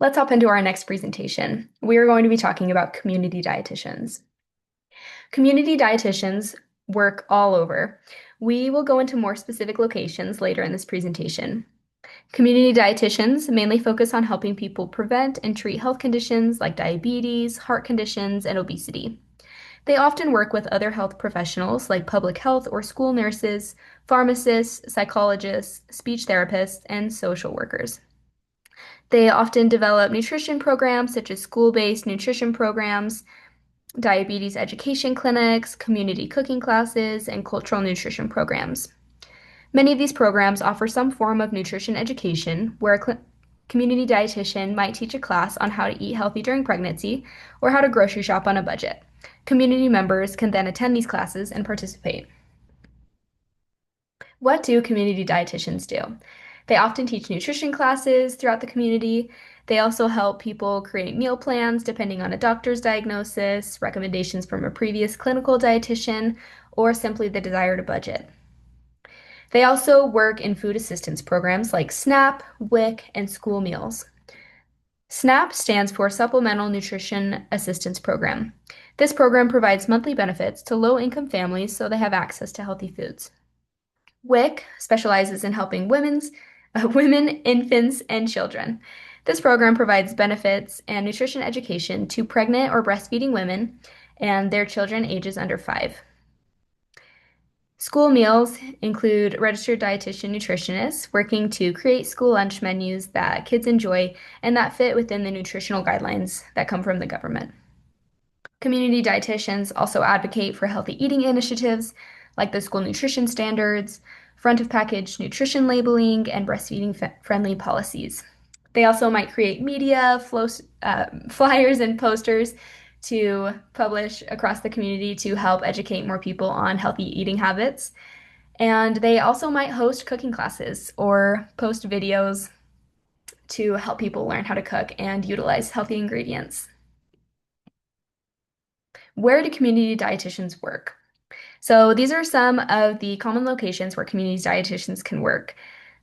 Let's hop into our next presentation. We are going to be talking about community dietitians. Community dietitians work all over. We will go into more specific locations later in this presentation. Community dietitians mainly focus on helping people prevent and treat health conditions like diabetes, heart conditions, and obesity. They often work with other health professionals like public health or school nurses, pharmacists, psychologists, speech therapists, and social workers. They often develop nutrition programs such as school-based nutrition programs, diabetes education clinics, community cooking classes, and cultural nutrition programs. Many of these programs offer some form of nutrition education, where a community dietitian might teach a class on how to eat healthy during pregnancy or how to grocery shop on a budget. Community members can then attend these classes and participate. What do community dietitians do? They often teach nutrition classes throughout the community. They also help people create meal plans depending on a doctor's diagnosis, recommendations from a previous clinical dietitian, or simply the desire to budget. They also work in food assistance programs like SNAP, WIC, and school meals. SNAP stands for Supplemental Nutrition Assistance Program. This program provides monthly benefits to low-income families so they have access to healthy foods. WIC specializes in helping women, infants, and children. This program provides benefits and nutrition education to pregnant or breastfeeding women and their children ages under 5. School meals include registered dietitian nutritionists working to create school lunch menus that kids enjoy and that fit within the nutritional guidelines that come from the government. Community dietitians also advocate for healthy eating initiatives like the school nutrition standards, front of package nutrition labeling, and breastfeeding friendly policies. They also might create media, flyers, and posters to publish across the community to help educate more people on healthy eating habits. And they also might host cooking classes or post videos to help people learn how to cook and utilize healthy ingredients. Where do community dietitians work? So these are some of the common locations where community dietitians can work.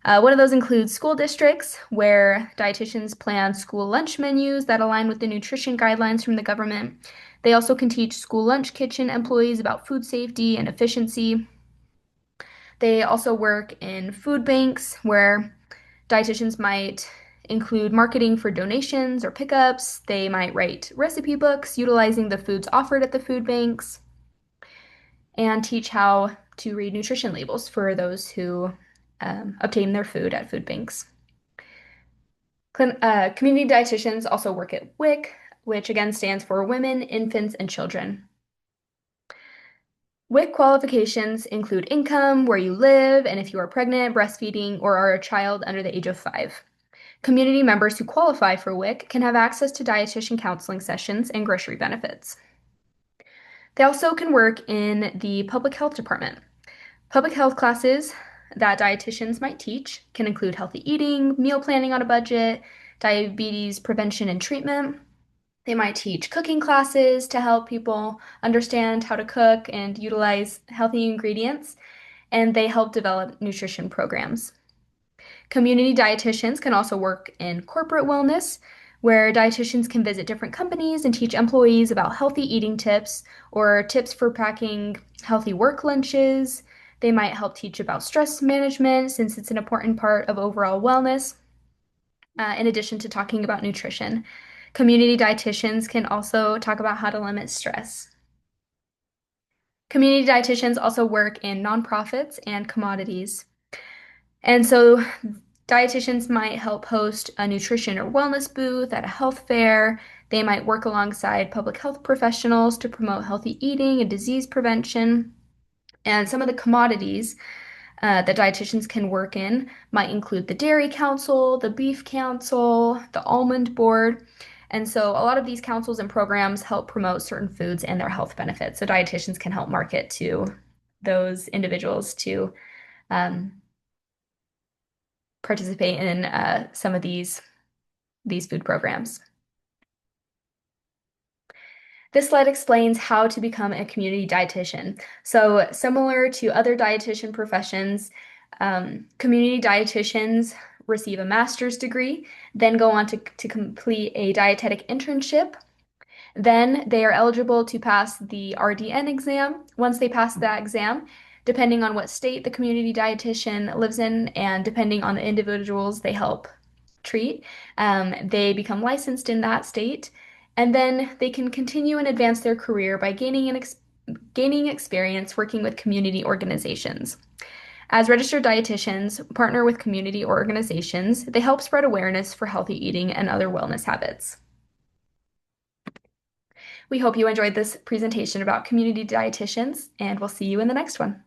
One of those includes school districts, where dietitians plan school lunch menus that align with the nutrition guidelines from the government. They also can teach school lunch kitchen employees about food safety and efficiency. They also work in food banks, where dietitians might include marketing for donations or pickups. They might write recipe books utilizing the foods offered at the food banks and teach how to read nutrition labels for those who obtain their food at food banks. Community dietitians also work at WIC, which again stands for Women, Infants, and Children. WIC qualifications include income, where you live, and if you are pregnant, breastfeeding, or are a child under the age of 5. Community members who qualify for WIC can have access to dietitian counseling sessions and grocery benefits. They also can work in the public health department. Public health classes that dietitians might teach can include healthy eating, meal planning on a budget, diabetes prevention and treatment. They might teach cooking classes to help people understand how to cook and utilize healthy ingredients, and they help develop nutrition programs. Community dietitians can also work in corporate wellness, where dietitians can visit different companies and teach employees about healthy eating tips or tips for packing healthy work lunches. They might help teach about stress management since it's an important part of overall wellness, in addition to talking about nutrition. Community dietitians can also talk about how to limit stress. Community dietitians also work in nonprofits and commodities. And so dietitians might help host a nutrition or wellness booth at a health fair. They might work alongside public health professionals to promote healthy eating and disease prevention. And some of the commodities that dietitians can work in might include the Dairy Council, the Beef Council, the Almond Board. And so a lot of these councils and programs help promote certain foods and their health benefits. So dietitians can help market to those individuals to participate in some of these food programs. This slide explains how to become a community dietitian. So similar to other dietitian professions, community dietitians receive a master's degree, then go on to complete a dietetic internship. Then they are eligible to pass the RDN exam. Once they pass that exam, depending on what state the community dietitian lives in and depending on the individuals they help treat, they become licensed in that state. And then they can continue and advance their career by gaining experience working with community organizations. As registered dietitians partner with community organizations, they help spread awareness for healthy eating and other wellness habits. We hope you enjoyed this presentation about community dietitians, and we'll see you in the next one.